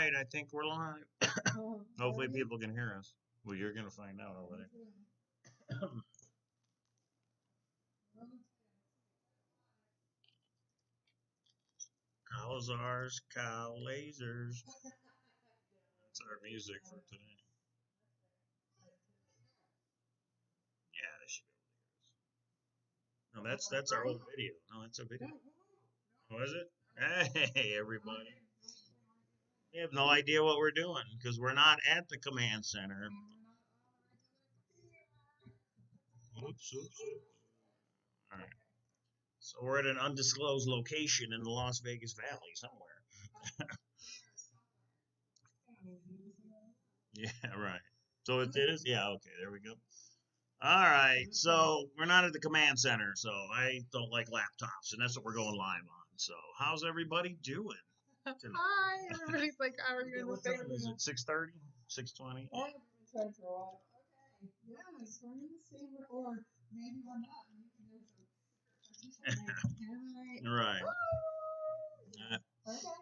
right, I think we're live. Hopefully people can hear us. Well, you're going to find out over there. Cowlazars, Cowlazars. That's our music for today. Yeah, they should be able to hear us. No, that's our old video. No, that's a video. Oh, is it? Hey, everybody. We have no idea what we're doing because we're not at the command center. Oops. All right. So we're at an undisclosed location in the Las Vegas Valley somewhere. Yeah, right. So it is? Yeah, okay, there we go. All right, so we're not at the command center, so I don't like laptops, and that's what we're going live on. So how's everybody doing? Hi, everybody's like, how are you? What time is it? 6:30? 6:20? I haven't been time for a while. Okay, yes, we're in the same, or maybe we're not. Right. Okay.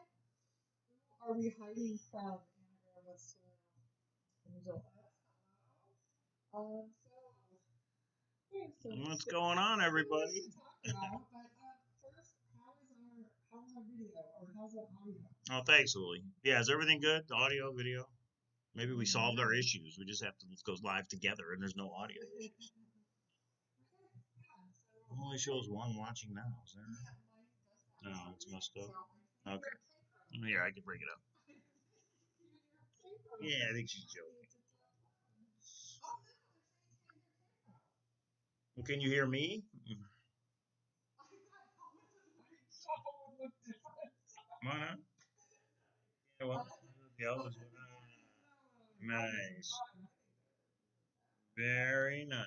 Are we hiding from What's going on, everybody? Oh, thanks, Uli. Yeah, is everything good? The audio, video? Maybe we solved our issues. We just have to go live together, and there's no audio issues. Only shows one watching now. Is there? No, it's messed up. Okay. Here, I can bring it up. Yeah, I think she's joking. Well, can you hear me? Come on up. Yeah, well, nice. Very nice.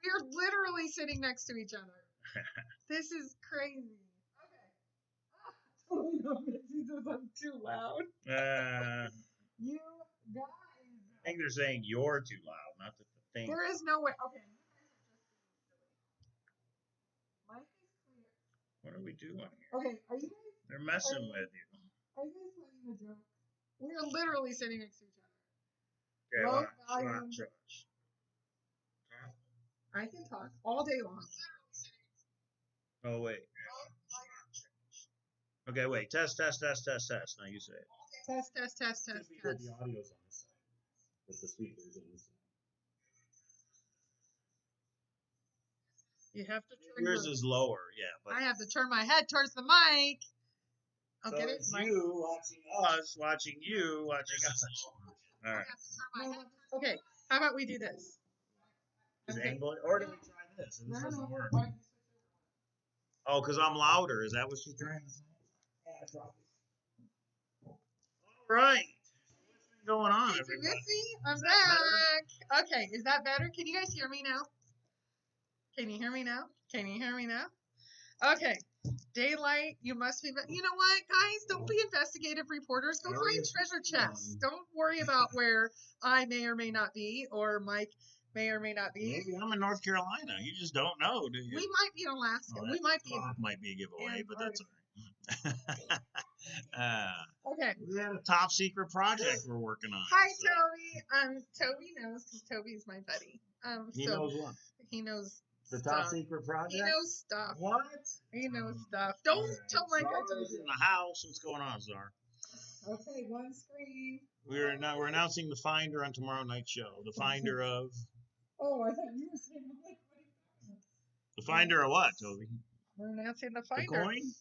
We're literally sitting next to each other. This is crazy. Okay. I'm too loud. You guys. I think they're saying you're too loud, not the thing. There is no way. Okay. Mike is clear. What are we doing here? Okay, are you guys? They're messing with you. Are you guys playing a joke? We're literally sitting next to each other. Okay, I can talk all day long. Oh, wait. Okay, wait. Test. Now you say it. Test. Because the audio's on this side. With the speakers on this side. You have to turn yours is lower, yeah. But I have to turn my head towards the mic. I'll get it. It's you watching us, watching you, watching us. All right. Okay, how about we do this? Or do we try this? This doesn't work. Oh, because I'm louder. Is that what she's trying to say? Yeah, probably. All right. What's been going on, everybody? I'm back. Okay, is that better? Can you guys hear me now? Can you hear me now? Okay. Daylight, you must be. You know what, guys? Don't be investigative reporters. Go find treasure chests. Don't worry about where I may or may not be, or Mike may or may not be. Maybe I'm in North Carolina. You just don't know, do you? We might be in Alaska. We might be. Might be a giveaway, but that's all right. Okay. We have a top secret project we're working on. Hi, Toby. Toby knows because Toby's my buddy. He knows what? He knows. The top secret project? He knows stuff. What? He knows stuff. Don't tell Mike I told you. In the house. What's going on, Czar? Okay, one screen. We're announcing the Finder on tomorrow night's show. The Finder of. Oh, I thought you were saying the Finder of what, Toby? We're announcing the Finder. The coin?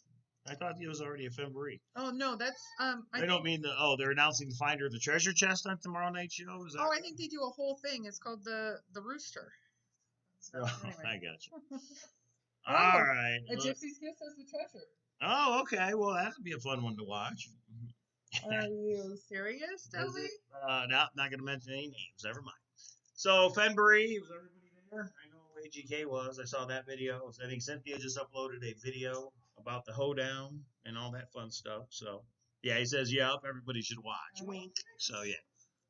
I thought it was already a February. Oh no, that's I don't mean the. Oh, they're announcing the Finder of the treasure chest on tomorrow night's show. Is that? Oh, I think they do a whole thing. It's called the Rooster. So, anyway. I got you. Oh, all right. A Gypsy's Gift as the treasure. Oh, okay. Well, that'd be a fun one to watch. Are you serious, Toby? No, not going to mention any names. Never mind. So, February, was everybody there? I know AGK was. I saw that video. I think Cynthia just uploaded a video about the hoedown and all that fun stuff. So, yeah, he says, yep, everybody should watch. Wink. So, yeah,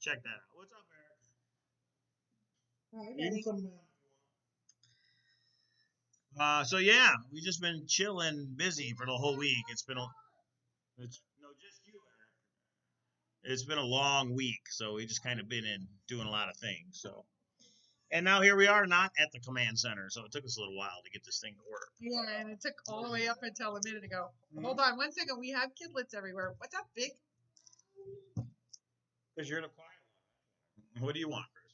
check that out. What's up, Eric? So yeah, we just been chilling, busy for the whole week. It's no, just you, It's been a long week, so we just kind of been in doing a lot of things. So, and now here we are, not at the command center, so it took us a little while to get this thing to work. Yeah, and it took all the way up until a minute ago. Hold on 1 second. We have kidlets everywhere. What's up, Big? Because you're in a quiet one. What do you want, Chris?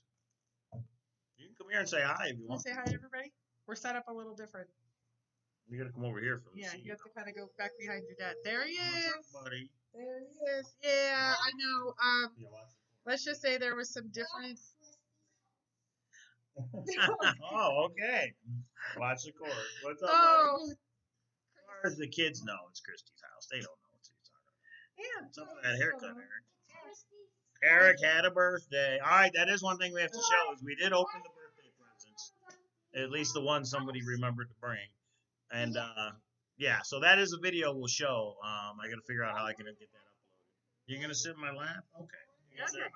You can come here and say hi if you want. Say hi to everybody. We're set up a little different. You got to come over here for this. Yeah, you have to kind of go back behind your dad. There he is. What's up, buddy? There he is. Yeah, I know. Let's just say there was some different. Oh, okay. Watch the cord. What's up, Oh. buddy? As far as the kids know, it's Christy's house. They don't know what she's talking about. Yeah. What's up with that haircut, Eric? Eric had a birthday. All right, that is one thing we have to show is we did open the birthday presents. At least the one somebody remembered to bring. And, yeah, so that is a video we'll show. I got to figure out how I can get that uploaded. You're going to sit in my lap? Okay. Okay.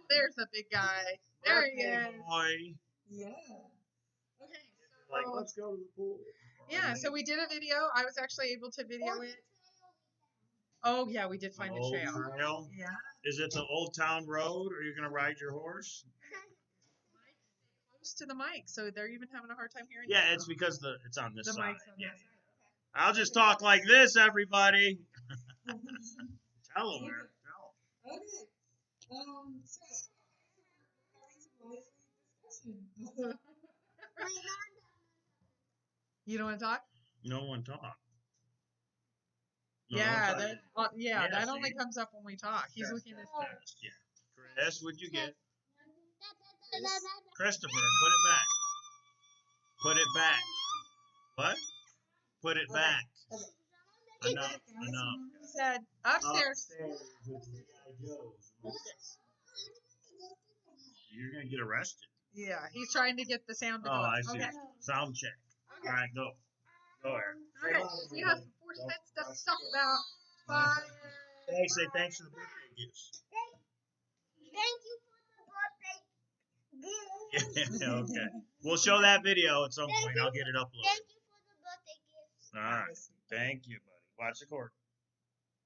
There's a big guy. There he is. Boy. Yeah. Okay. So, Like, let's go to the pool. yeah, so we did a video. I was actually able to video it. Oh, yeah, we did find a trail. Yeah. Is it the Old Town Road, or are you going to ride your horse? Close to the mic, so they're even having a hard time hearing. Yeah, it's because it's on this the side. mic's on Yeah. this side. I'll just talk like this, everybody. Tell them. Okay. So, you don't want to talk? No one talk. No, Yeah, I'm that talking. yeah, that see? only comes up when we talk. He's looking at stuff. Yeah. Chris, what'd you get? Christopher, put it back. Put it back. What? Put it back. Okay. Enough. Enough. He said upstairs. You're gonna get arrested. Yeah, he's trying to get the sound to go. Oh, I see. Okay. Sound check. Okay. All right, go. Go, Eric. Okay. We have some Forrest Fenn stuff to talk about. Bye. Hey, say thanks for the birthday gifts. Thank you for the birthday gift. Yeah, okay. We'll show that video at some point. I'll get it uploaded. Thank you for the birthday gift. All right. Thank you, buddy. Watch the cord.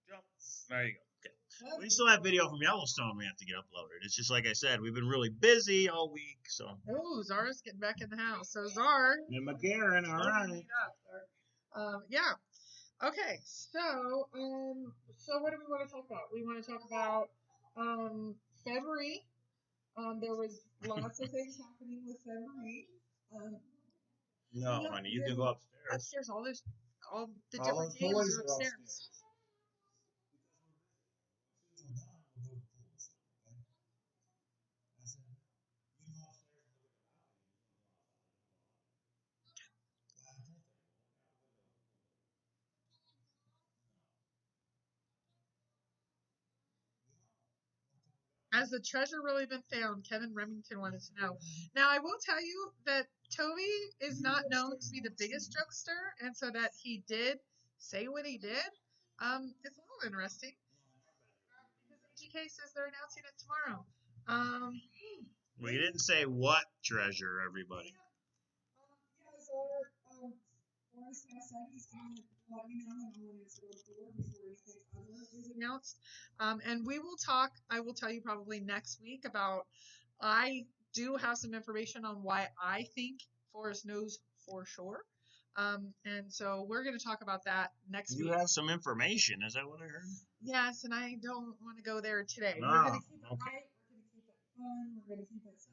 Jump. There you go. Okay. We still have video from Yellowstone we have to get uploaded. It's just like I said, we've been really busy all week. So. Oh, Zara's getting back in the house. So Zara. And McGarren, all right. Yeah. Okay. So what do we want to talk about? We want to talk about February. There was lots of things happening with February. No, honey, you can go upstairs. Upstairs, all the different games are upstairs. Has the treasure really been found? Kevin Remington wanted to know. Now, I will tell you that Toby is not known to be the biggest jokester, and so that he did say what he did. It's a little interesting. GK says they're announcing it tomorrow. We didn't say what treasure, everybody. Forrest said he's going to let me know when all is before anything other is announced. And we will talk, I will tell you probably next week about, I do have some information on why I think Forrest knows for sure. And so we're going to talk about that next week. You have some information, is that what I heard? Yes, and I don't want to go there today. No, we're going to keep it okay. light, we're going to keep it fun, we're going to keep it so.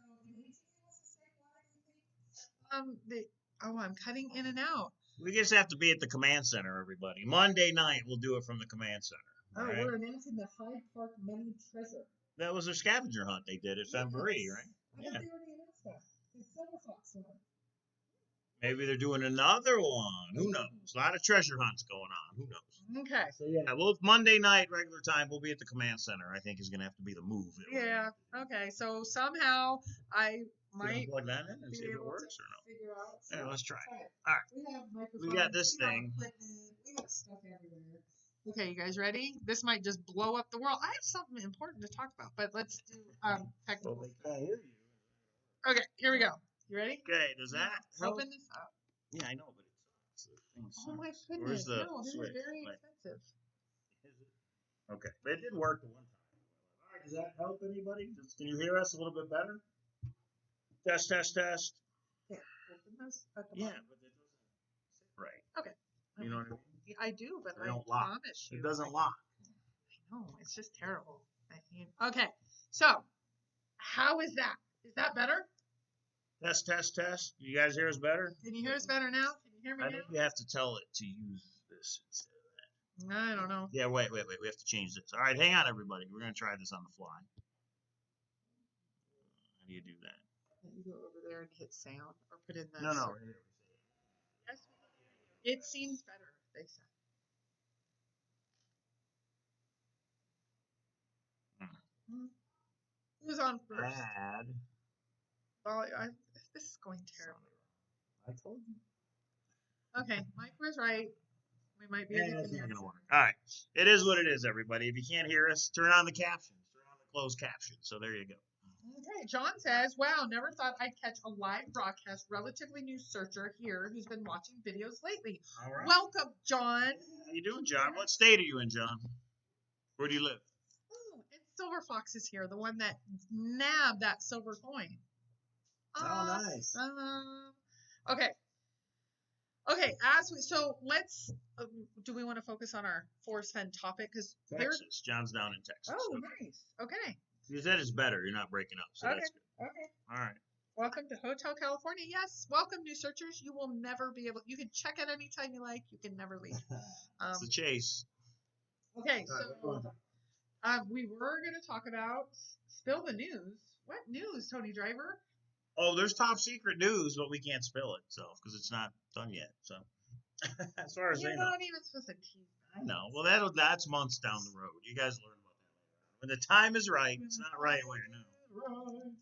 I'm cutting in and out. We just have to be at the command center, everybody. Monday night, we'll do it from the command center. Oh, right? we're announcing the Hyde Park Money Treasure. That was their scavenger hunt they did at February, right? I thought they already announced that. It's Silver Fox one. Maybe they're doing another one. Who knows? A lot of treasure hunts going on. Who knows? Okay. So yeah, well, Monday night, regular time, we'll be at the command center. I think is going to have to be the move. Yeah. Okay. So somehow I might plug that in and be see if it able works to or no. figure out. Yeah, let's try it. All All right. We have microphones. We got this we have thing. equipment, we got stuff everywhere. Okay, you guys ready? This might just blow up the world. I have something important to talk about, but let's do technical. Well, they can't hear you. Okay, here we go. You ready? Okay, does that help? Open this up. Yeah, I know, but it's the thing Oh my sucks. goodness! Where's the no, this switch? is very Like, expensive. is it? Okay, but it did work the one time. All right, does that help anybody? Can you hear us a little bit better? Test, test, test. Yeah, open this at the Yeah, bottom. but it doesn't sit right. Okay. You know what I mean? I do, but They I don't lock. promise you. It doesn't lock. No, it's just terrible. Okay, so how is that? Is that better? Test, test, test. You guys hear us better? Can you hear us better now? Can you hear me I now? think you have to tell it to use this instead of that. I don't know. Yeah, wait. We have to change this. All right, hang on, everybody. We're going to try this on the fly. How do you do that? You go over there and hit sound or put in the. No. Yes, it seems better, they said. Who's on first? Add. Oh, this is going terribly. I told you. Okay, Mike was right. We might be Yeah, in the that's not command going to work. center. All right. It is what it is, everybody. If you can't hear us, turn on the captions. Turn on the closed captions. So there you go. Okay, John says, wow, never thought I'd catch a live broadcast. Relatively new searcher here who's been watching videos lately. All right. Welcome, John. How you doing, John? What state are you in, John? Where do you live? Oh, and Silver Fox is here, the one that nabbed that silver coin. Oh, nice. Okay. Okay, so let's. Do we want to focus on our Forrest Fenn topic? Because Texas. John's down in Texas. Oh, Okay. nice. Okay. You said it's better. You're not breaking up, so Okay. that's good. Okay. All right. Welcome to Hotel California. Yes, welcome, new searchers. You will never be able. You can check it anytime you like. You can never leave. It's the chase. Okay, All right, so we were going to talk about spill the news. What news, Tony Driver? Oh, there's top secret news, but we can't spill it, so because it's not done yet. So, as far as You're they know, not even supposed to tease. I know. Well, that's months down the road. You guys learn about that later. When the time is right, it's not right right now. Okay.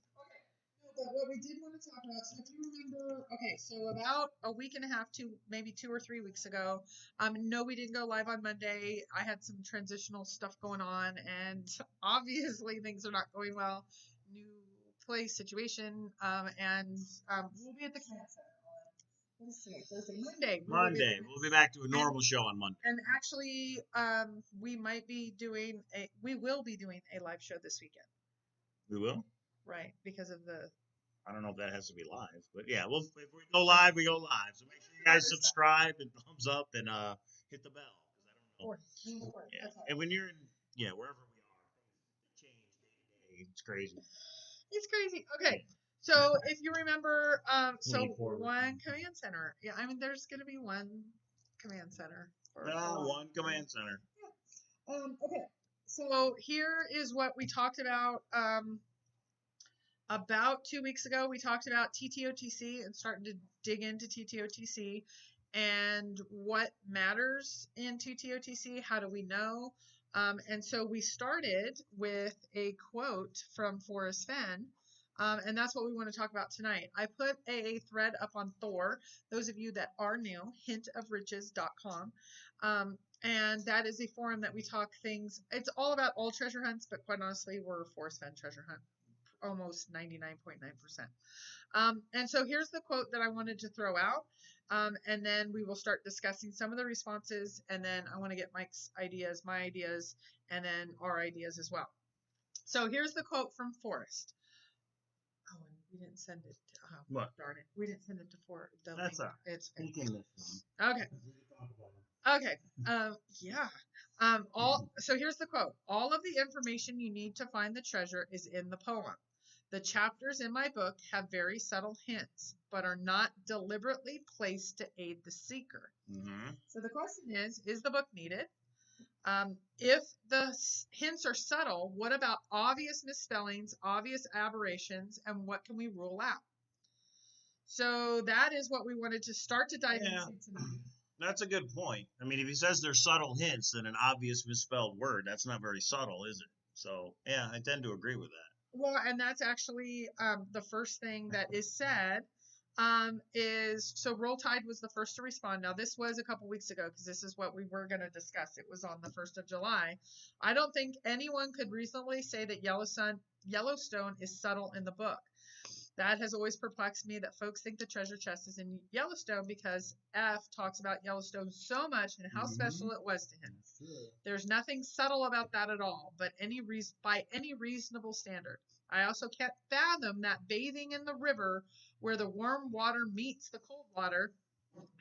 No, but what we did want to talk about, so if you remember, okay, so about a week and a half to maybe 2 or 3 weeks ago, no, we didn't go live on Monday. I had some transitional stuff going on, and obviously things are not going well. New place situation, and we'll be at the command center on Thursday, Monday. Monday, we'll be back to a normal show on Monday. And actually, we will be doing a live show this weekend. We will. Right, because of the. I don't know if that has to be live, but yeah, if we go live, we go live. So make sure you guys subscribe and thumbs up and hit the bell. I don't know. Yeah. And when you're in, wherever we are, things change day to day. It's crazy. It's crazy. Okay, so if you remember, one command center. Yeah, I mean, there's going to be one command center. One command center. Yeah. Okay, so here is what we talked about. About 2 weeks ago, we talked about TTOTC and starting to dig into TTOTC and what matters in TTOTC. How do we know? And so we started with a quote from Forrest Fenn, and that's what we want to talk about tonight. I put a thread up on Thor. Those of you that are new, hintofriches.com. And that is a forum that we talk things. It's all about all treasure hunts, but quite honestly, we're Forrest Fenn treasure hunt. Almost 99.9%. And so here's the quote that I wanted to throw out. And then we will start discussing some of the responses. And then I want to get Mike's ideas, my ideas, and then our ideas as well. So here's the quote from Forrest. Oh, and we didn't send it. What? Darn it. We didn't send it to Forrest. That's all right. It's You can listen. Okay. Okay. Yeah. So here's the quote. All of the information you need to find the treasure is in the poem. The chapters in my book have very subtle hints, but are not deliberately placed to aid the seeker. Mm-hmm. So the question is the book needed? If the hints are subtle, what about obvious misspellings, obvious aberrations, and what can we rule out? So that is what we wanted to start to dive into tonight. That's a good point. I mean, if he says there's subtle hints, then an obvious misspelled word, that's not very subtle, is it? So, yeah, I tend to agree with that. Well, and that's actually the first thing that is said is, so Roll Tide was the first to respond. Now, this was a couple weeks ago because this is what we were going to discuss. It was on the 1st of July. I don't think anyone could reasonably say that Yellowstone is subtle in the book. That has always perplexed me that folks think the treasure chest is in Yellowstone because F talks about Yellowstone so much and how special it was to him. There's nothing subtle about that at all, but by any reasonable standard. I also can't fathom that bathing in the river where the warm water meets the cold water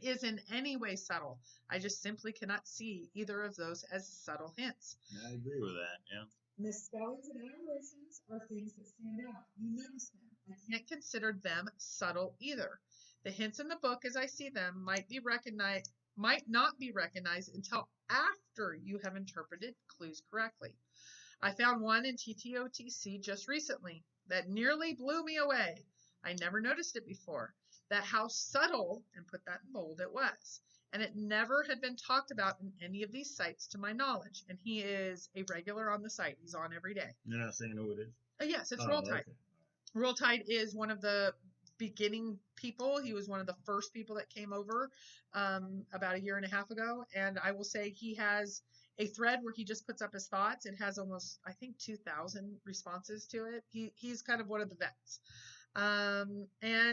is in any way subtle. I just simply cannot see either of those as subtle hints. I agree with that, yeah. Misspellings and aberrations are things that stand out. You notice them. I can't consider them subtle either. The hints in the book as I see them might not be recognized until after you have interpreted clues correctly. I found one in TTOTC just recently that nearly blew me away. I never noticed it before. That how subtle, and put that in bold, it was. And it never had been talked about in any of these sites to my knowledge. And he is a regular on the site. He's on every day. You're not saying who it is? Yes, it's Roll Tide. Okay. Roll Tide is one of the beginning people. He was one of the first people that came over about a year and a half ago. And I will say he has a thread where he just puts up his thoughts. It has almost, I think, 2,000 responses to it. He's kind of one of the vets. And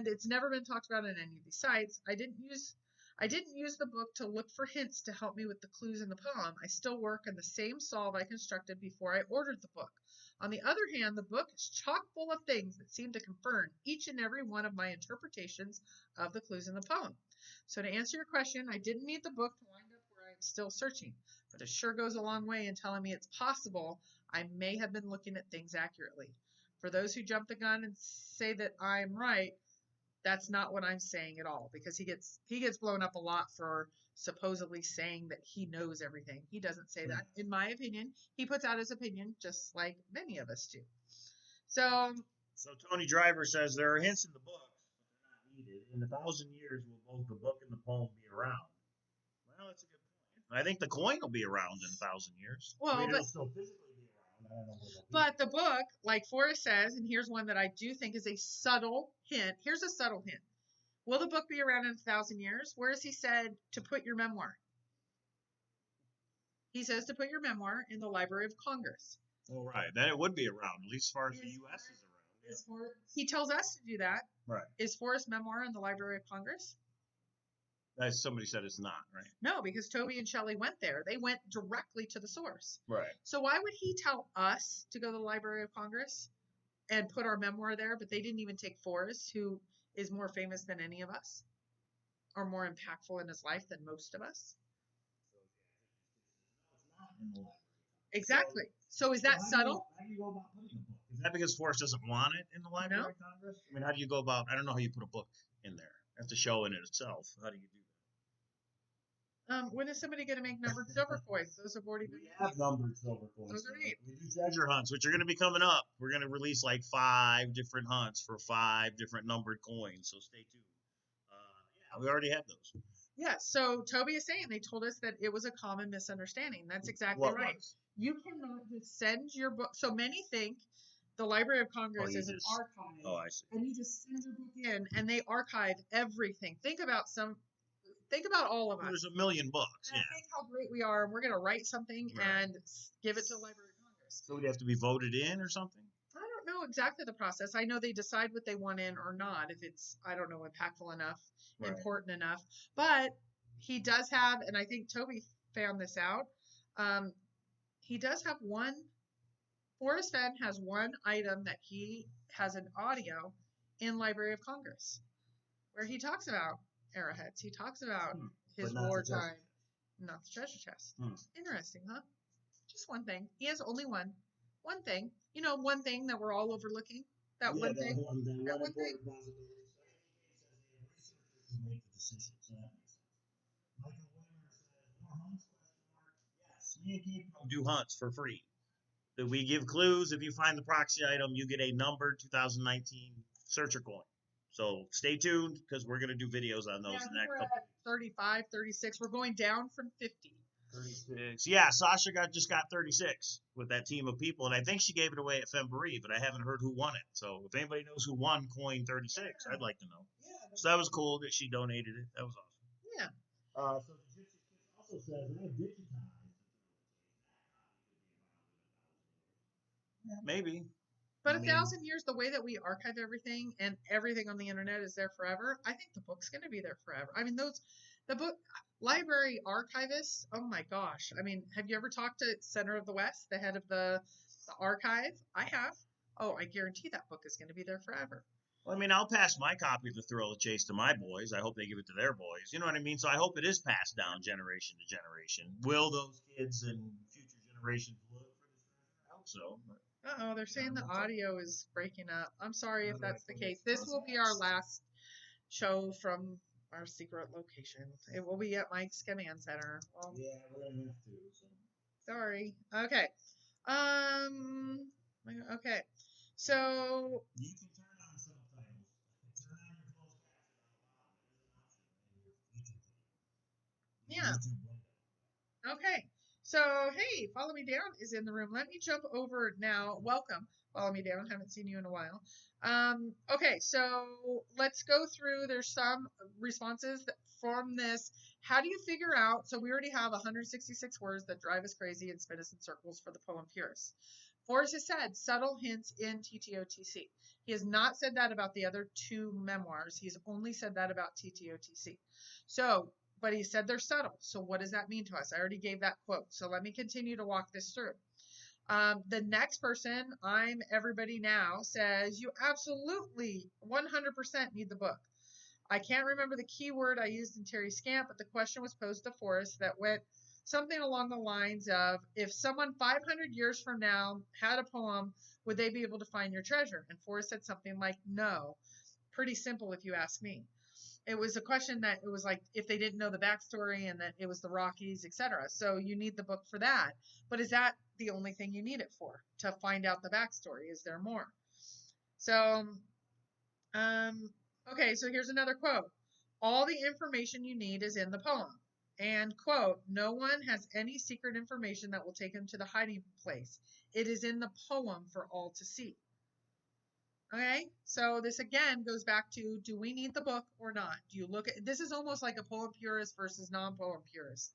it's never been talked about in any of these sites. I didn't use the book to look for hints to help me with the clues in the poem. I still work in the same solve I constructed before I ordered the book. On the other hand, the book is chock full of things that seem to confirm each and every one of my interpretations of the clues in the poem. So to answer your question, I didn't need the book to wind up where I'm still searching, but it sure goes a long way in telling me it's possible I may have been looking at things accurately. For those who jump the gun and say that I'm right, that's not what I'm saying at all, because he gets blown up a lot for supposedly saying that he knows everything. He doesn't say that. In my opinion, he puts out his opinion just like many of us do. So Tony Driver says there are hints in the books, but they're not needed. In 1,000 years, will both the book and the poem be around? Well, that's a good point. I think the coin will be around in 1,000 years. Well, it'll still physically be around. I don't know where it'll be. But the book, like Forrest says, and here's one that I do think is a subtle hint. Here's a subtle hint. Will the book be around in 1,000 years? Where has he said to put your memoir? He says to put your memoir in the Library of Congress. Oh, right. Then it would be around, at least as far as the U.S. is around. Yeah. He tells us to do that. Right. Is Forrest's memoir in the Library of Congress? Somebody said it's not, right? No, because Toby and Shelley went there. They went directly to the source. Right. So why would he tell us to go to the Library of Congress and put our memoir there, but they didn't even take Forrest, who is more famous than any of us, or more impactful in his life than most of us? Exactly. So is that subtle? How do you go about putting a book? Is that because Forrest doesn't want it in the Library of Congress? I mean, how do you go about? I don't know how you put a book in there. You have to show in it itself. How do you do that? When is somebody going to make numbered silver coins? Those have already been. We have numbered silver coins. Those are neat. We do treasure hunts, which are going to be coming up. We're going to release like 5 different hunts for 5 different numbered coins. So stay tuned. Yeah, we already have those. Yeah. So Toby is saying they told us that it was a common misunderstanding. That's exactly right. Was? You cannot just send your book. So many think the Library of Congress is an archive. Oh, I see. And you just send your book in, and they archive everything. Think about all of us. There's a million books. And think how great we are. And we're going to write something and give it to the Library of Congress. So would you have to be voted in or something? I don't know exactly the process. I know they decide what they want in or not, if it's, I don't know, impactful enough, important enough. But he does have, and I think Toby found this out, he does have one. Forrest Fenn has one item that he has an audio in Library of Congress where he talks about arrowheads. He talks about his wartime, not the treasure chest. Interesting, huh? Just one thing. He has only one thing. You know, one thing that we're all overlooking. That one thing. That one thing. Make the decisions. Michael Whitmer says, more hunts? Yes, me and Kpro do hunts for free. That we give clues. If you find the proxy item, you get a numbered 2019 searcher coin. So stay tuned because we're going to do videos on those in the next couple. 35, 36. We're going down from 50. 36. Yeah, Sasha just got 36 with that team of people, and I think she gave it away at Femboree, but I haven't heard who won it. So if anybody knows who won coin 36, I'd like to know. Yeah, so that was cool that she donated it. That was awesome. Yeah. So the Gypsy Kiss also says I have digitized. Yeah, maybe. But I a mean, 1,000 years, the way that we archive everything and everything on the internet is there forever, I think the book's going to be there forever. I mean, the book library archivists, oh my gosh. I mean, have you ever talked to Center of the West, the head of the archive? I have. Oh, I guarantee that book is going to be there forever. I mean, I'll pass my copy of The Thrill of Chase to my boys. I hope they give it to their boys. You know what I mean? So I hope it is passed down generation to generation. Will those kids and future generations look for this treasure? I hope so. But Uh-oh, they're saying the audio is breaking up. I'm sorry if How do I that's the put case. it? This How's will be that? our last show from our secret location. It will be at Mike's Command Center. Well, Yeah, we're gonna have to. So. sorry. Okay. Okay. So You can turn on subtitles. Turn on your closed caption out loud. That is an option in your YouTube. yeah. YouTube window. Okay. So hey, Follow Me Down is in the room. Let me jump over now. Welcome. Follow Me Down. Haven't seen you in a while. Okay, so let's go through. There's some responses from this. How do you figure out? So we already have 166 words that drive us crazy and spin us in circles for the poem purists. Forrest has said subtle hints in TTOTC. He has not said that about the other two memoirs. He's only said that about TTOTC. So, but he said they're subtle. So what does that mean to us? I already gave that quote. So let me continue to walk this through. The next person, I'm Everybody Now, says you absolutely 100% need the book. I can't remember the keyword I used in Terry Scamp, but the question was posed to Forrest that went something along the lines of, if someone 500 years from now had a poem, would they be able to find your treasure? And Forrest said something like, no. Pretty simple if you ask me. It was a question that it was like if they didn't know the backstory and that it was the Rockies, etc. So you need the book for that. But is that the only thing you need it for? To find out the backstory? Is there more? So, okay, so here's another quote. All the information you need is in the poem. And quote, no one has any secret information that will take him to the hiding place. It is in the poem for all to see. Okay, so this again goes back to, do we need the book or not? Do you look at, this is almost like a poem purist versus non-poem purist.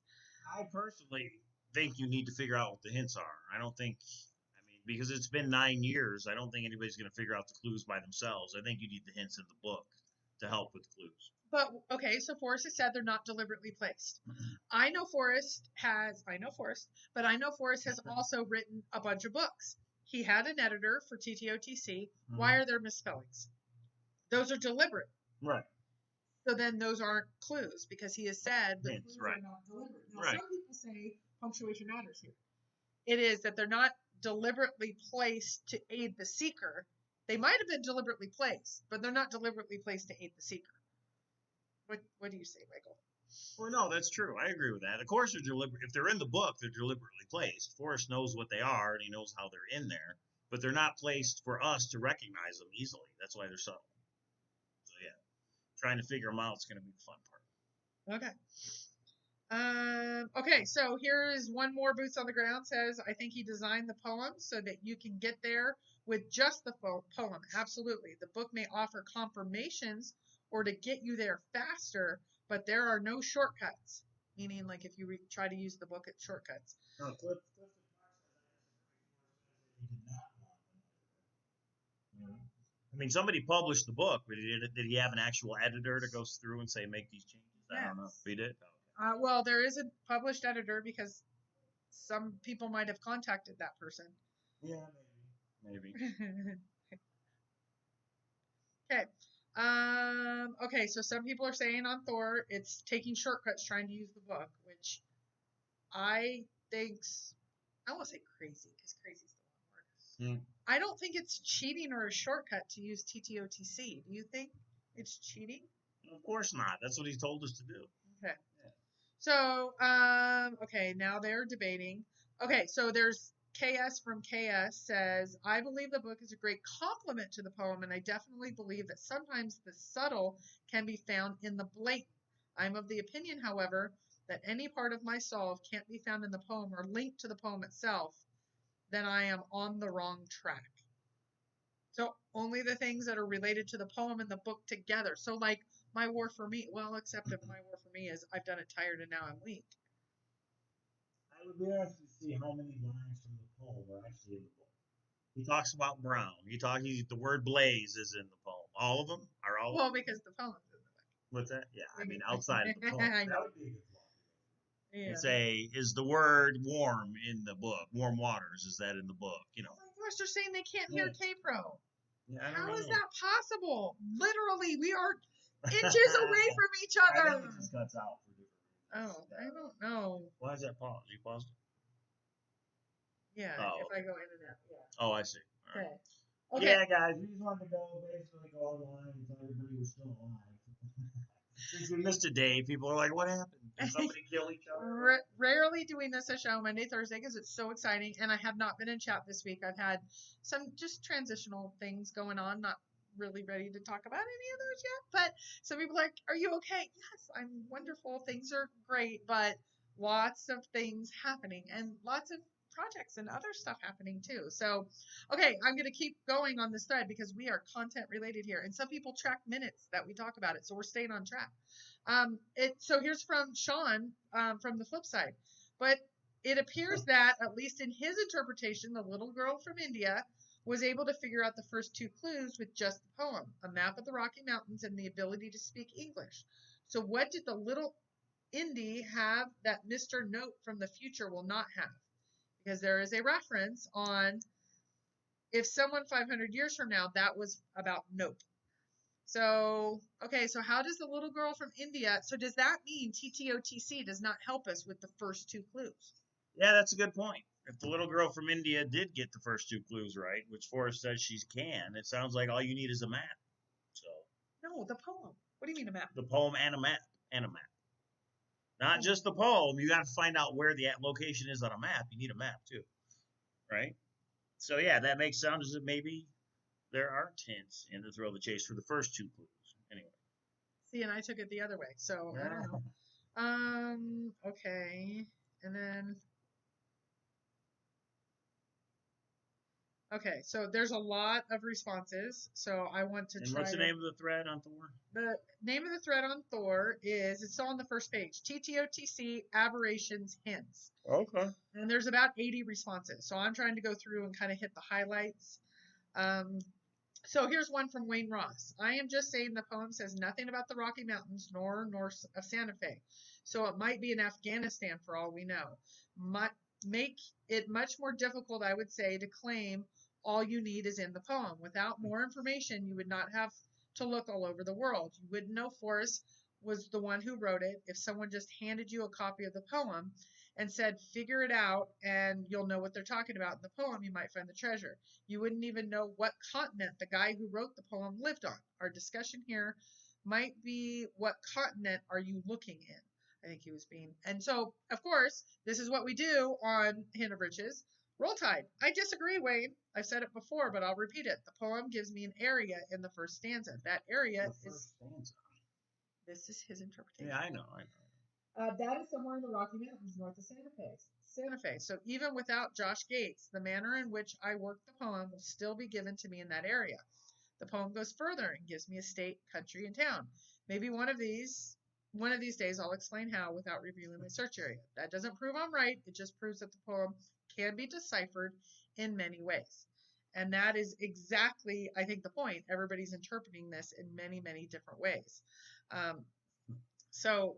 I personally think you need to figure out what the hints are. I don't think, I mean, because it's been 9 years, I don't think anybody's going to figure out the clues by themselves. I think you need the hints in the book to help with clues. But, okay, so Forrest has said they're not deliberately placed. I know Forrest has also written a bunch of books. He had an editor for TTOTC. Why are there misspellings? Those are deliberate. Right. So then those aren't clues because he has said the Hints, clues right. are not deliberate. Now, Right. some people say punctuation matters here. It is that they're not deliberately placed to aid the seeker. They might have been deliberately placed, but they're not deliberately placed to aid the seeker. What do you say, Michael? Well, no, that's true. I agree with that. Of course, they're deliberate. If they're in the book, they're deliberately placed. Forrest knows what they are, and he knows how they're in there, but they're not placed for us to recognize them easily. That's why they're subtle. So, yeah, trying to figure them out is going to be the fun part. Okay. Okay, so here is one more Boots on the Ground says, I think he designed the poem so that you can get there with just the poem. Absolutely. The book may offer confirmations or to get you there faster, but there are no shortcuts. Meaning, like, if you try to use the book, it's shortcuts. No, Clifton Clark says he did not want them. I mean, somebody published the book, but did he have an actual editor to go through and say, make these changes? I don't know. If he did? Okay. Well, there is a published editor because some people might have contacted that person. Yeah, maybe. Okay. Okay, so some people are saying on Thor, it's taking shortcuts trying to use the book, which I think's, I won't say crazy, because crazy is the wrong word. I don't think it's cheating or a shortcut to use TTOTC. Do you think it's cheating? Of course not. That's what he told us to do. Okay. Yeah. So, okay, now they're debating. Okay, so there's KS from KS says, I believe the book is a great complement to the poem, and I definitely believe that sometimes the subtle can be found in the blatant. I'm of the opinion, however, that any part of my solve can't be found in the poem or linked to the poem itself, then I am on the wrong track. So only the things that are related to the poem and the book together. So like My War for Me, well, except if My War for Me is I've done it tired and now I'm weak. I would be interested to see how many lines from the poem are actually in the book. He talks about brown. The word blaze is in the poem. All of them are all. Well, because the poem's in the What's that? Yeah, I mean outside of the poem. I That know. would be a good one. Yeah. Is the word warm in the book? Warm waters, is that in the book? You know. Oh my gosh, they're saying they can't hear Kpro. Yeah, I don't How know. is that possible? Literally, we are inches away from each other. I think it just cuts out for different reasons. Oh, I don't know. Why is that paused? You paused it? Yeah, Oh, if I go in and out. Yeah. Oh, I see. All right. Okay. Yeah, guys, we just wanted to basically go online and tell everybody we're still alive. Since we missed a day, people are like, what happened? Did somebody kill each other? Rarely do we miss a show Monday, Thursday because it's so exciting. And I have not been in chat this week. I've had some just transitional things going on. Not really ready to talk about any of those yet. But some people are like, are you okay? Yes, I'm wonderful. Things are great. But lots of things happening and lots of projects and other stuff happening too. So, okay, I'm going to keep going on this thread because we are content related here. And some people track minutes that we talk about it. So we're staying on track. So here's from Sean from the flip side. But it appears that, at least in his interpretation, the little girl from India was able to figure out the first two clues with just the poem, a map of the Rocky Mountains and the ability to speak English. So what did the little Indy have that Mr. Note from the future will not have? Because there is a reference on if someone 500 years from now, that was about Nope. So, okay, so how does the little girl from India, so does that mean TTOTC does not help us with the first two clues? Yeah, that's a good point. If the little girl from India did get the first two clues right, which Forrest says she can, it sounds like all you need is a map. So no, the poem. What do you mean a map? The poem and a map. Not just the poem. You got to find out where the location is on a map. You need a map too, right? So yeah, that makes sound as if maybe there are hints in the Thrill of the Chase for the first two clues. Anyway. See, and I took it the other way, so I don't know. Okay, and then. Okay, so there's a lot of responses, so I want to and try. What's the name of the thread on Thor? The name of the thread on Thor is, it's still on the first page, TTOTC Aberrations Hints. Okay. And there's about 80 responses, so I'm trying to go through and kind of hit the highlights. So here's one from Wayne Ross. I am just saying the poem says nothing about the Rocky Mountains nor north of Santa Fe, so it might be in Afghanistan for all we know. Make it much more difficult, I would say, to claim all you need is in the poem. Without more information, you would not have to look all over the world. You wouldn't know Forrest was the one who wrote it if someone just handed you a copy of the poem and said, figure it out and you'll know what they're talking about in the poem. You might find the treasure. You wouldn't even know what continent the guy who wrote the poem lived on. Our discussion here might be, what continent are you looking in? I think he was being. And so, of course, this is what we do on Hint of Riches. Roll Tide. I disagree, Wayne. I've said it before, but I'll repeat it. The poem gives me an area in the first stanza. That area is. Stanza. This is his interpretation. Yeah, I know. That is somewhere in the Rocky Mountains north of Santa Fe. So even without Josh Gates, the manner in which I work the poem will still be given to me in that area. The poem goes further and gives me a state, country, and town. Maybe one of these days I'll explain how without revealing my search area. That doesn't prove I'm right. It just proves that the poem can be deciphered in many ways. And that is exactly, I think, the point. Everybody's interpreting this in many, many different ways. So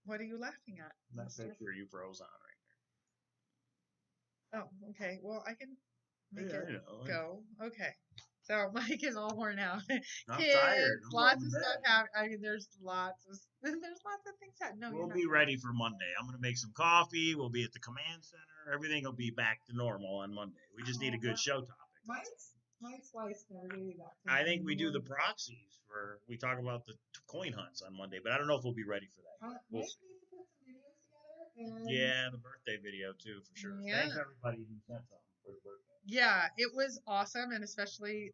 what are you laughing at? That picture you froze on right there. Oh, okay. Well, I can make it go. Okay. So Mike is all worn out. I'm Kids, tired. lots of stuff happening. I mean, there's lots of things happening. No, we'll be ready for Monday. I'm going to make some coffee. We'll be at the command center. Everything will be back to normal on Monday. We just need a good show topic. Mike's wife's never really back. I think we do the proxies we talk about the coin hunts on Monday, but I don't know if we'll be ready for that. We'll see. Mike needs to put some videos together. Yeah, the birthday video too, for sure. Yeah. Thanks everybody who sent something for the birthday. Yeah, it was awesome, and especially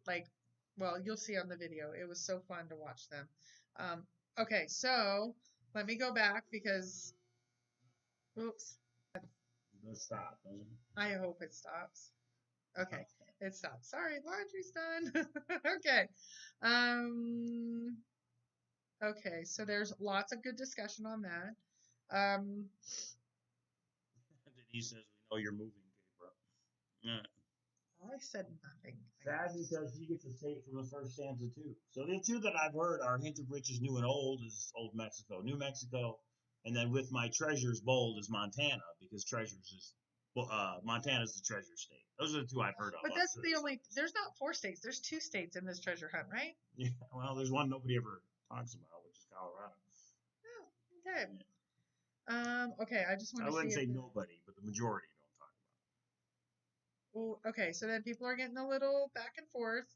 you'll see on the video. It was so fun to watch them. Okay, so let me go back because, oops. It'll stop, doesn't it? I hope it stops. Okay, it stopped. Sorry, laundry's done. Okay. Okay, so there's lots of good discussion on that. Denise says we know you're moving, Kpro. I said nothing. Sassy says she gets a state from the first stanza too. So the two that I've heard are Hint of Riches New and Old is Old Mexico, New Mexico, and then With My Treasures Bold is Montana because Treasures is Montana's the treasure state. Those are the two I've heard of. But that's the only. There's not 4 states. There's 2 states in this treasure hunt, right? Yeah. Well, there's one nobody ever talks about, which is Colorado. Oh, okay. Okay, I just want I to wouldn't see say if nobody, but the majority don't talk well, okay, so then people are getting a little back and forth.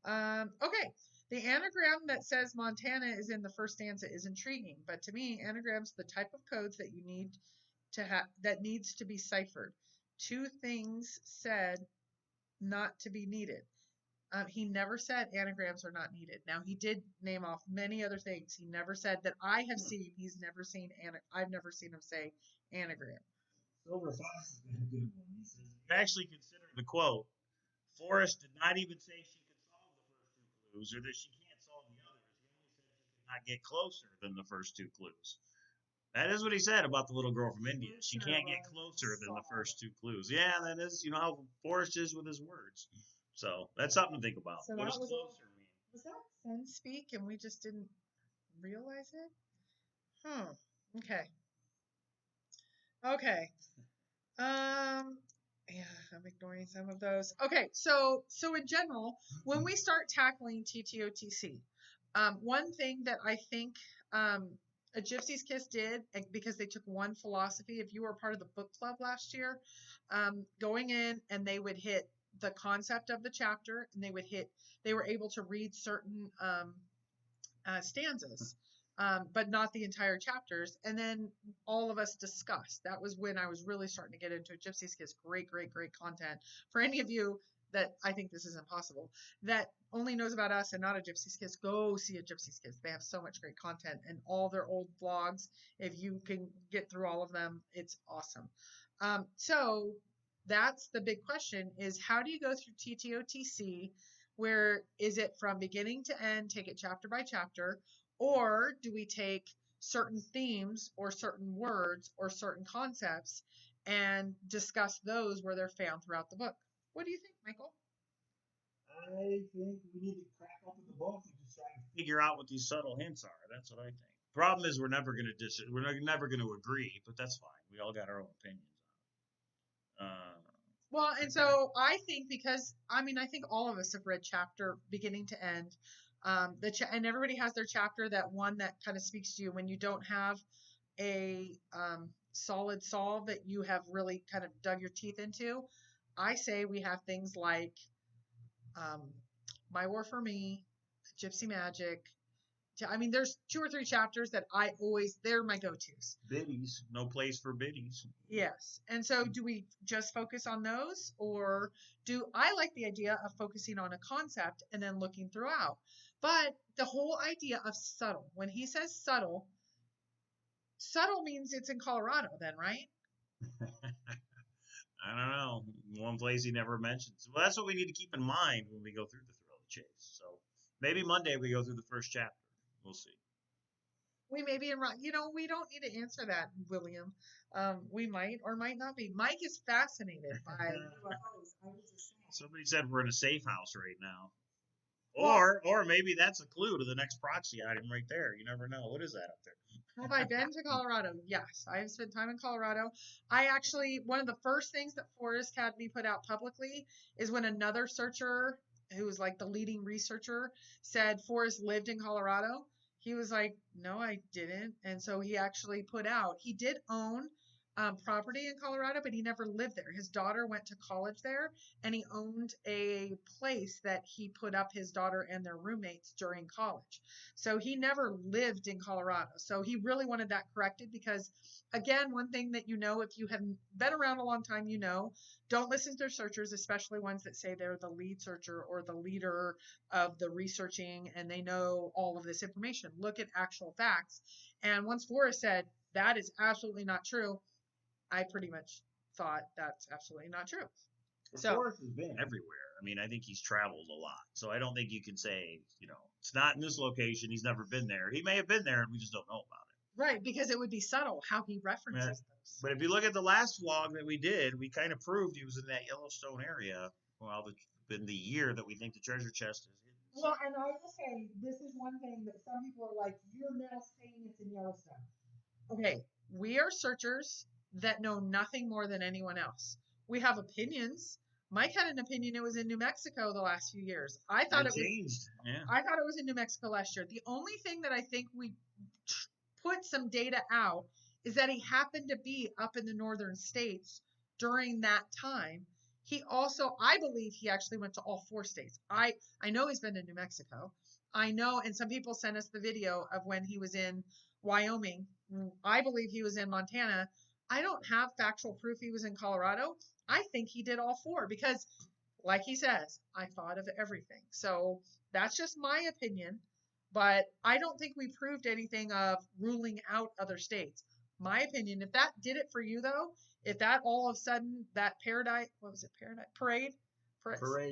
Okay, the anagram that says Montana is in the first stanza is intriguing, but to me, anagrams the type of codes that you need to have that needs to be ciphered. 2 things said not to be needed. He never said anagrams are not needed. Now he did name off many other things. He never said that I have seen. He's never seen. I've never seen him say anagram. Silver Fox has been a good one. He says he actually considered the quote. Forrest did not even say she could solve the first 2 clues or that she can't solve the others. He only said she could not get closer than the first 2 clues. That is what he said about the little girl from India. She can't get closer than the first 2 clues. Yeah, that is, how Forrest is with his words. So that's something to think about. So What that does was closer mean? Was that Fenn speak and we just didn't realize it? Okay. Okay. Yeah, I'm ignoring some of those. Okay, so in general, when we start tackling TTOTC, one thing that I think a Gypsy's Kiss did, because they took one philosophy, if you were part of the book club last year, going in and they would hit the concept of the chapter and they were able to read certain stanzas, but not the entire chapters. And then all of us discussed. That was when I was really starting to get into Gypsy's Kiss. Great content. For any of you that I think this is impossible, that only knows about us and not a Gypsy's Kiss, go see a Gypsy's Kiss. They have so much great content and all their old vlogs. If you can get through all of them, it's awesome. So that's the big question is how do you go through TTOTC? Where is it from beginning to end, take it chapter by chapter, or do we take certain themes or certain words or certain concepts and discuss those where they're found throughout the book? What do you think, Michael? I think we need to crack open the book and just try and figure out what these subtle hints are. That's what I think. Problem is we're never going to agree, but that's fine. We all got our own opinions on it. Well, and so I think I think all of us have read chapter beginning to end. And everybody has their chapter, that one that kind of speaks to you when you don't have a solid solve that you have really kind of dug your teeth into. I say we have things like My War for Me, Gypsy Magic. I mean, there's 2 or 3 chapters that they're my go-tos. Biddies, no place for biddies. Yes. And so do we just focus on those, or I like the idea of focusing on a concept and then looking throughout. But the whole idea of subtle, when he says subtle means it's in Colorado then, right? I don't know. One place he never mentions. Well, that's what we need to keep in mind when we go through the Thrill of the Chase. So maybe Monday we go through the first chapter. We'll see. We may be in wrong. We don't need to answer that, William. We might or might not be. Mike is fascinated by UFOs. I was just saying. Somebody said we're in a safe house right now. Well, Or maybe that's a clue to the next proxy item right there. You never know. What is that up there? Have I been to Colorado? Yes, I've spent time in Colorado. One of the first things that Forrest had me put out publicly is when another searcher, who was like the leading researcher, said Forrest lived in Colorado. He was like, no, I didn't. And so he actually put out, he did own property in Colorado, but he never lived there. His daughter went to college there, and he owned a place that he put up his daughter and their roommates during college. So he never lived in Colorado. So he really wanted that corrected because, again, one thing that if you have been around a long time, don't listen to searchers, especially ones that say they're the lead searcher or the leader of the researching and they know all of this information. Look at actual facts. And once Forrest said, that is absolutely not true, I pretty much thought that's absolutely not true. So Forrest has been everywhere. I mean, I think he's traveled a lot. So I don't think you can say, it's not in this location. He's never been there. He may have been there and we just don't know about it. Right, because it would be subtle how he references those. But if you look at the last vlog that we did, we kind of proved he was in that Yellowstone area been the year that we think the treasure chest is hidden. Well, and I will say, this is one thing that some people are like, you're now saying it's in Yellowstone. Okay, we are searchers that know nothing more than anyone else. We have opinions. Mike had an opinion it was in New Mexico the last few years. I thought it changed. Yeah. I thought it was in New Mexico last year. The only thing that I think we put some data out is that he happened to be up in the northern states during that time. He also, I believe he actually went to all 4 states. I know he's been to New Mexico. I know, and some people sent us the video of when he was in Wyoming. I believe he was in Montana. I don't have factual proof he was in Colorado. I think he did all 4 because, like he says, I thought of everything. So that's just my opinion. But I don't think we proved anything of ruling out other states. My opinion, if that did it for you, though, if that all of a sudden, that Parade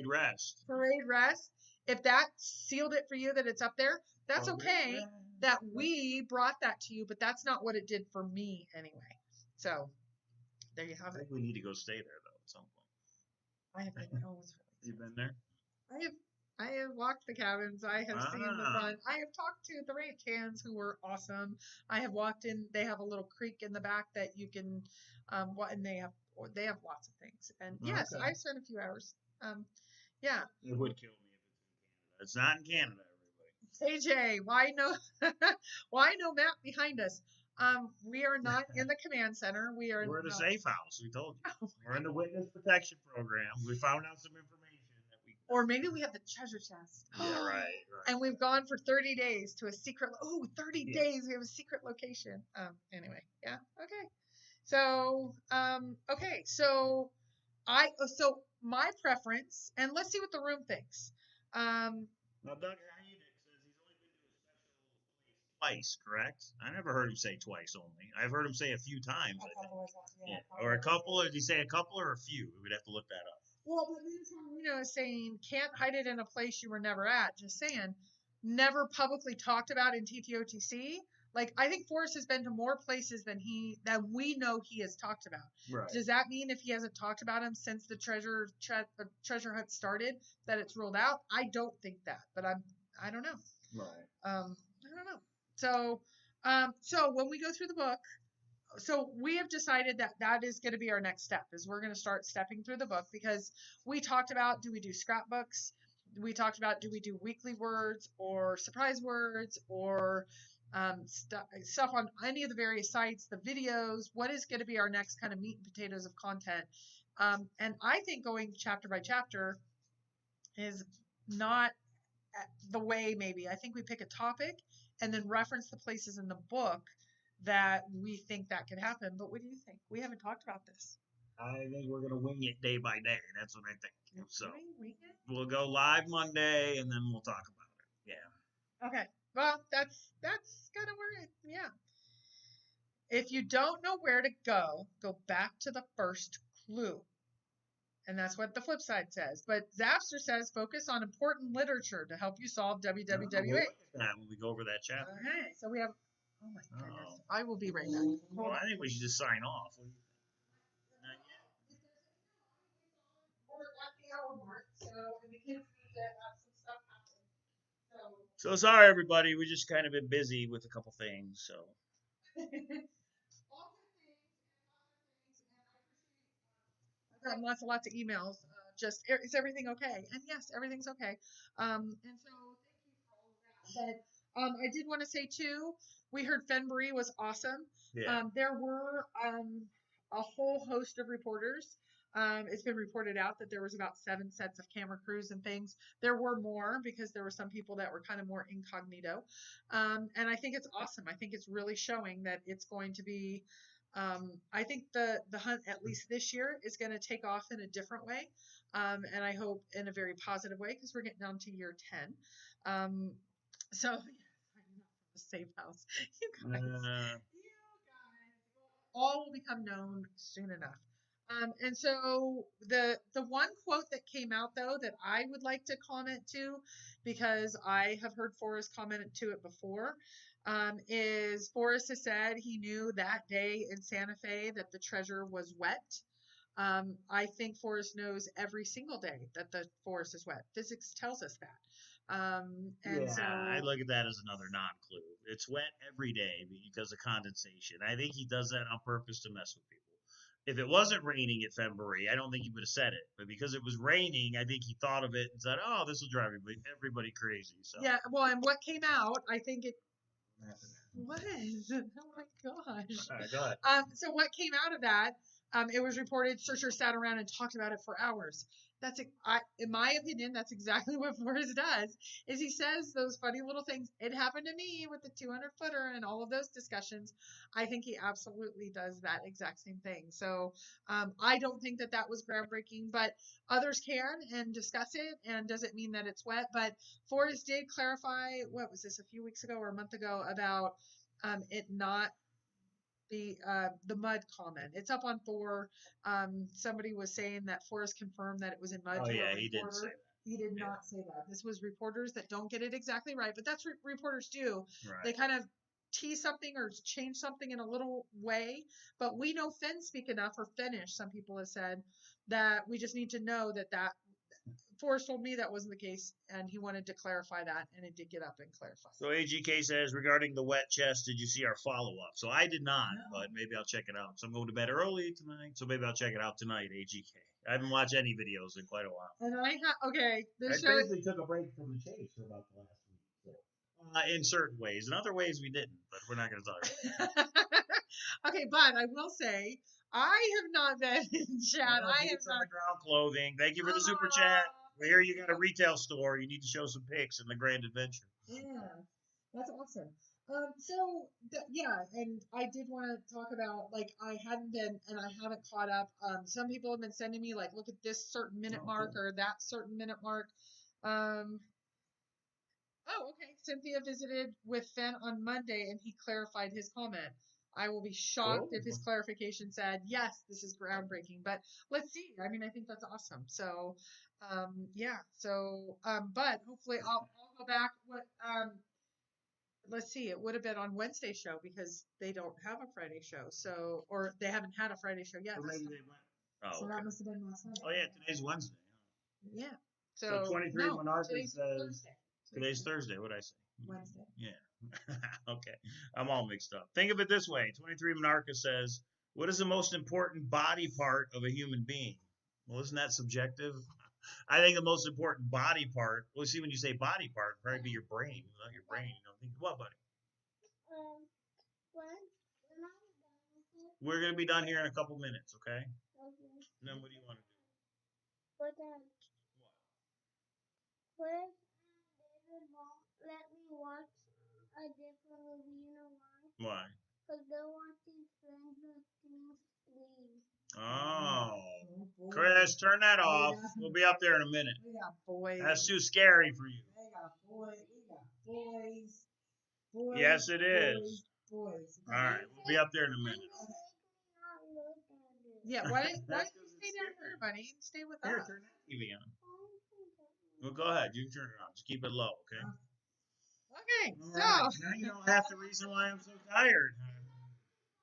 Rest, if that sealed it for you that it's up there, that's okay that we brought that to you, but that's not what it did for me anyway. So there you have I it. think we need to go stay there, though, at some point. I have been. Oh, it's really You've been there? I have walked the cabins. I have seen the fun. I have talked to the ranch hands who were awesome. I have walked in. They have a little creek in the back that you can, and they have lots of things. And yes, Okay. I've spent a few hours. Yeah. It would kill me if it's in Canada. It's not in Canada, everybody. AJ, why no map behind us? We are not in the command center. We're in the safe house. We told you. We're in the witness protection program. We found out some information. Or maybe we have the treasure chest. Yeah, right. And we've gone for 30 days to a secret. 30 days. We have a secret location. Anyway, yeah. Okay. So, okay. So my preference, and let's see what the room thinks. Now, Doug Haynick says he's only been to a special place twice, correct? I never heard him say twice only. I've heard him say a few times, I think. Or a couple. Did he say a couple or a few? We would have to look that up. Well, but then is saying can't hide it in a place you were never at. Just saying, never publicly talked about in TTOTC. Like I think Forrest has been to more places than we know he has talked about. Right. Does that mean if he hasn't talked about him since the treasure hunt started that it's ruled out? I don't think that, but I don't know. Right. I don't know. So when we go through the book. So we have decided that is going to be our next step is we're going to start stepping through the book because we talked about, do we do scrapbooks? We talked about, do we do weekly words or surprise words or stuff on any of the various sites, the videos, what is going to be our next kind of meat and potatoes of content. And I think going chapter by chapter is not the way maybe. I think we pick a topic and then reference the places in the book that we think that could happen. But what do you think? We haven't talked about this. I think we're going to wing it day by day. That's what I think. So wing it? We'll go live Monday and then we'll talk about it. Yeah. Okay. Well, that's kind of where yeah. If you don't know where to go back to the first clue. And that's what the flip side says. But Zapster says focus on important literature to help you solve WWWA. We'll look at that when we go over that chapter. Okay. So we have oh my goodness. I will be right back. Well, I think we should just sign off. Not yet. We're at the hour mark, so the kids need to have some stuff happen. So sorry, everybody. We just kind of been busy with a couple things. So. I've gotten lots of emails. Just is everything okay? And yes, everything's okay. And so thank you for all of that. But I did want to say too, we heard Fenbury was awesome. Yeah. There were a whole host of reporters. It's been reported out that there was about 7 sets of camera crews and things. There were more because there were some people that were kind of more incognito. And I think it's awesome. I think it's really showing that it's going to be, I think the hunt, at least this year, is going to take off in a different way. And I hope in a very positive way because we're getting down to year 10. So, the safe house. You guys, all will become known soon enough. And so the one quote that came out though that I would like to comment to, because I have heard Forrest comment to it before, is Forrest has said he knew that day in Santa Fe that the treasure was wet. I think Forrest knows every single day that the forest is wet. Physics tells us that. And Yeah, so I look at that as another non-clue. It's wet every day because of condensation. I think he does that on purpose to mess with people. If it wasn't raining at February, I don't think he would have said it. But because it was raining, I think he thought of it and said, "Oh, this will drive everybody crazy." So yeah, well, and what came out, I think it was. Oh my gosh. All right, go ahead. So what came out of that? It was reported searchers sat around and talked about it for hours. In my opinion, that's exactly what Forrest does. Is he says those funny little things. It happened to me with the 200-footer and all of those discussions. I think he absolutely does that exact same thing. So I don't think that was groundbreaking, but others can and discuss it. And doesn't mean that it's wet. But Forrest did clarify. What was this, a few weeks ago or a month ago, about it not the mud comment. It's up on Thor. Somebody was saying that Forrest confirmed that it was in mud. Oh to a yeah, he didn't reporter. say that. He did not say that. This was reporters that don't get it exactly right, but that's what reporters do. Right. They kind of tease something or change something in a little way, but we know Fenn speak enough, or Finnish, some people have said, that we just need to know that Forrest told me that wasn't the case, and he wanted to clarify that, and it did get up and clarify. So AGK says, regarding the wet chest, did you see our follow-up? So I did not, but maybe I'll check it out. So I'm going to bed early tonight, so maybe I'll check it out tonight, AGK. I haven't watched any videos in quite a while. And I basically took a break from the chase for about the last week. So. In certain ways. In other ways, we didn't, but we're not going to talk about it. Okay, but I will say, I have not been in chat. I have not. Underground clothing. Thank you for the super chat. We hear you got a retail store. You need to show some pics in the Grand Adventure. Yeah, that's awesome. And I did want to talk about, like, I hadn't been, and I haven't caught up. Some people have been sending me, like, look at this certain minute mark or that certain minute mark. Okay. Cynthia visited with Fenn on Monday, and he clarified his comment. I will be shocked if his clarification said, yes, this is groundbreaking, but let's see. I mean, I think that's awesome. So, but hopefully I'll go back. Let's see, it would have been on Wednesday's show because they don't have a Friday show. So, or they haven't had a Friday show yet. So maybe they went. So that must have been last night. Oh yeah, today's Wednesday. Yeah. So 23 Monarchus today's says. Thursday. Today's Thursday. What'd I say? Wednesday. Yeah. Okay. I'm all mixed up. Think of it this way. 23 Monarchus says, what is the most important body part of a human being? Well, isn't that subjective? I think the most important body part, well, see, when you say body part, it'd probably be your brain. Without your brain, you don't think, what, buddy? We're going to be done here in a couple minutes, okay? Okay. And then what do you want to do? But Chris and David won't let me watch a different movie. You know why? Why? Because they're watching Stranger Things 3. Oh. Boy. Chris, turn that off. Yeah. We'll be up there in a minute. We got boys. That's too scary for you. We got boys. Boys. Yes, it is. Boys. All right, we'll be up there in a minute. Yeah, why don't you That's stay down here, buddy? Stay with Here, us. turn that TV on. Well, go ahead. You can turn it on. Just keep it low, okay? Okay, All so. right. Now you know half the reason why I'm so tired.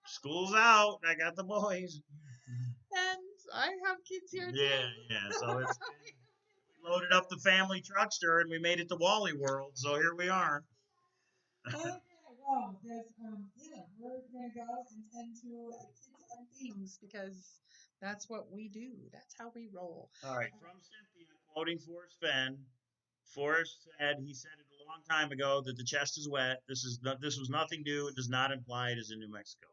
School's out. I got the boys. And I have kids here too. Yeah. So it's we loaded up the family truckster and we made it to Wally World. So here we are. Okay, well, there's we're gonna go and tend to kids and things because that's what we do. That's how we roll. All right. From Cynthia, quoting Forrest Fenn. Forrest said he said it a long time ago that the chest is wet. This was nothing new. It does not imply it is in New Mexico.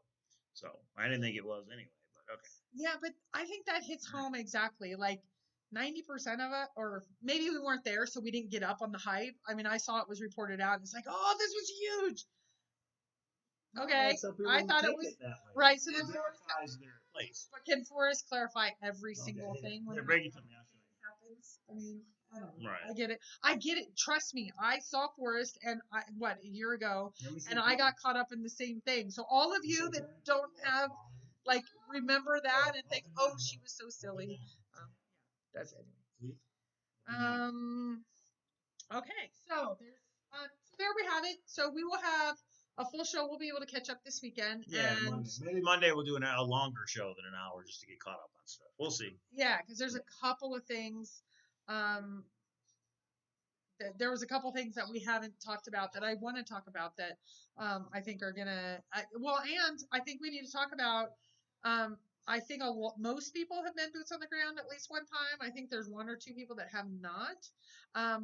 So I didn't think it was anyway, but okay. Yeah, but I think that hits home exactly. Like 90% of it, or maybe we weren't there, so we didn't get up on the hype. I mean, I saw it was reported out, and it's like, oh, this was huge. Okay, I thought it was that way. right. So It then, verifies their place. but can Forrest clarify every single thing when Here, it bring it to me. I'll show you. happens? I mean, I don't know. Right. I get it. Trust me, I saw Forrest and a year ago, Let me see and if I you- got caught up in the same thing. So all of you that don't have, like, remember that and think, oh, she was so silly. That's it. Okay, so there's so there we have it. So we will have a full show. We'll be able to catch up this weekend. Yeah, and Monday. Maybe Monday we'll do a longer show than an hour just to get caught up on stuff. We'll see. yeah, because there's a couple of things. There was a couple things that we haven't talked about that I want to talk about that I think are gonna. And I think we need to talk about. I think most people have been boots on the ground at least one time. I think there's one or two people that have not.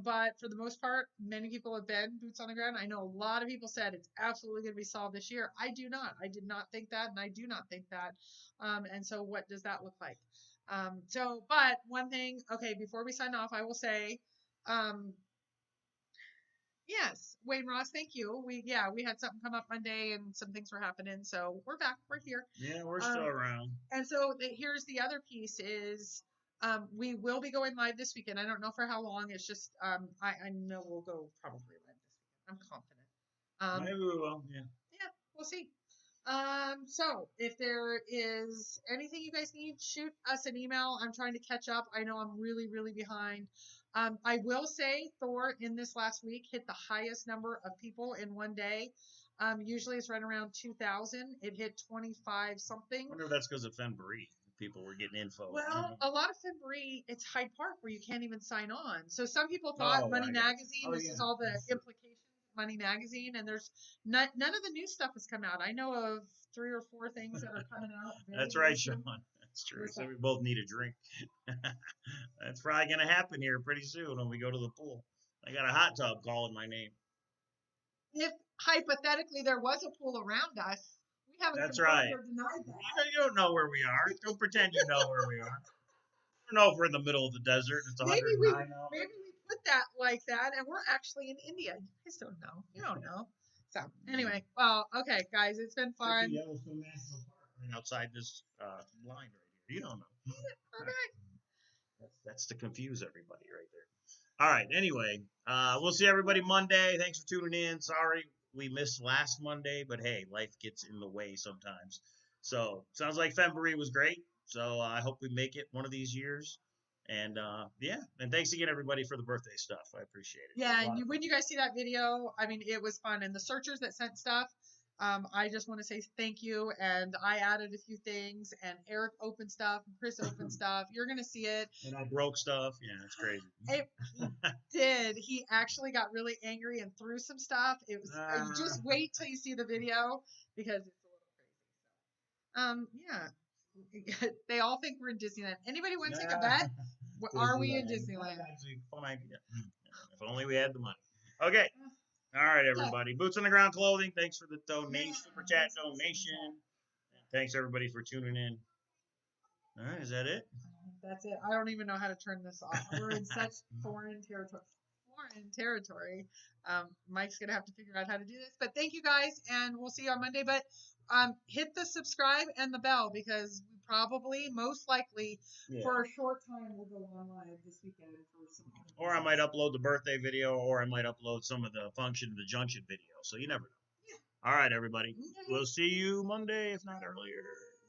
But for the most part, many people have been boots on the ground. I know a lot of people said it's absolutely going to be solved this year. I do not. I did not think that, and I do not think that. And so, what does that look like? But one thing, okay, before we sign off, I will say. Yes, Wayne Ross, thank you. We had something come up Monday and some things were happening, so we're back. We're here. Yeah, we're still around. And so here's the other piece is we will be going live this weekend. I don't know for how long. It's just I know we'll go probably live this weekend. I'm confident. Maybe we will. Yeah. Yeah, we'll see. So if there is anything you guys need, shoot us an email. I'm trying to catch up. I know I'm really, really behind. I will say Thor in this last week hit the highest number of people in one day. Usually it's right around 2,000. It hit 25 something. I wonder if that's because of Fenbury. People were getting info. Well, a lot of Fenbury, it's Hyde Park where you can't even sign on. So some people thought Money Magazine, this is all the implications of Money Magazine, and there's none of the new stuff has come out. I know of 3 or 4 things that are coming out. That's right, Sean. That's true. So we both need a drink. That's probably going to happen here pretty soon when we go to the pool. I got a hot tub calling my name. If hypothetically there was a pool around us, we haven't confirmed or denied that. You don't know where we are. Don't pretend you know where we are. You don't know if we're in the middle of the desert. It's 109 out. Maybe we put that like that, and we're actually in India. You guys don't know. You don't know. So anyway, well, okay, guys, it's been fun. Yellowstone National Park right outside this line right here. You don't know. Okay. That's to confuse everybody right there. All right. Anyway, we'll see everybody Monday. Thanks for tuning in. Sorry we missed last Monday, but hey, life gets in the way sometimes. So sounds like February was great. So I hope we make it one of these years. And and thanks again everybody for the birthday stuff. I appreciate it. Yeah, and when you guys see that video, I mean, it was fun. And the searchers that sent stuff, I just want to say thank you. And I added a few things, and Eric opened stuff, and Chris opened stuff. You're gonna see it. And I broke stuff. Yeah, it's crazy. He did. He actually got really angry and threw some stuff. It was just wait till you see the video because it's a little crazy. Yeah. They all think we're in Disneyland. Anybody want to take a bet? Are we in Disneyland? Fun idea. If only we had the money. Okay. All right, everybody. Boots on the Ground Clothing. Thanks for the donation, super chat donation. Thanks everybody for tuning in. All right, is that it? That's it. I don't even know how to turn this off. We're in such foreign territory. Mike's gonna have to figure out how to do this. But thank you guys, and we'll see you on Monday. But hit the subscribe and the bell because we probably, most likely, for a short time, we'll go on live this weekend for some. Or I might upload the birthday video, or I might upload some of the function, the junction video. So you never know. Yeah. All right, everybody. We'll see you Monday, if not earlier.